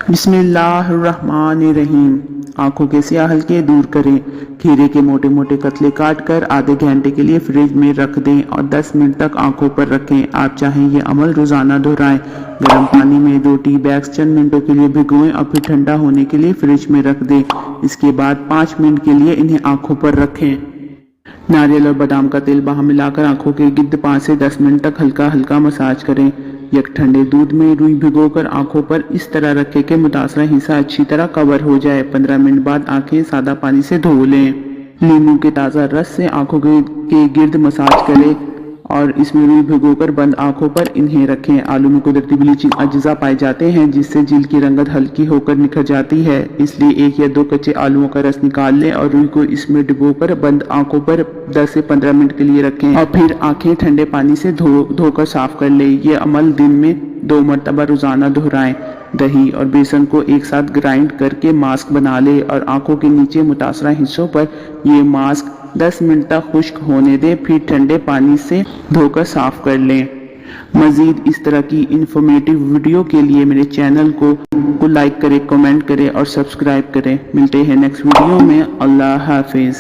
बिस्मिल्लाहिर्रहमानिर्रहीम। आंखों के स्याह हल्के दूर करें। खीरे के मोटे मोटे कतले काट कर आधे घंटे के लिए फ्रिज में रख दें और 10 मिनट तक आंखों पर रखें। आप चाहें ये अमल रोजाना दोहराएं। गर्म पानी में 2 टी बैग्स चंद मिनटों के लिए भिगोएं और फिर ठंडा होने के लिए फ्रिज में रख दें। इसके बाद 5 मिनट के लिए इन्हें आंखों पर रखें। नारियल और बादाम का तेल बाहर मिलाकर आंखों के गिर्द 5 से 10 मिनट तक हल्का हल्का मसाज करें। एक ठंडे दूध में रुई भिगोकर आंखों पर इस तरह रखें कि मुतासरा हिस्सा अच्छी तरह कवर हो जाए। 15 मिनट बाद आंखें सादा पानी से धो लें। नींबू के ताज़ा रस से आंखों के गिर्द मसाज करें और इसमें रुई भिगोकर बंद आंखों पर इन्हें रखें। आलू में कुदरती ब्लीचिंग अज्जा पाए जाते हैं जिससे जिल्द की रंगत हल्की होकर निखर जाती है, इसलिए 1 या 2 कच्चे आलूओं का रस निकाल लें और रुई को इसमें डुबोकर बंद आंखों पर 10 से 15 मिनट के लिए रखें और फिर आंखें ठंडे पानी से धोकर साफ कर लें। ये अमल दिन में 2 मरतबा रोजाना दोहराएं। दही और बेसन को एक साथ ग्राइंड करके मास्क बना ले और आंखों के नीचे मुतासरा हिस्सों पर ये मास्क 10 मिनट तक खुश्क होने दें, फिर ठंडे पानी से धोकर साफ कर लें। मजीद इस तरह की इंफॉर्मेटिव वीडियो के लिए मेरे चैनल को लाइक करें, कमेंट करें और सब्सक्राइब करें। मिलते हैं नेक्स्ट वीडियो में। अल्लाह हाफिज।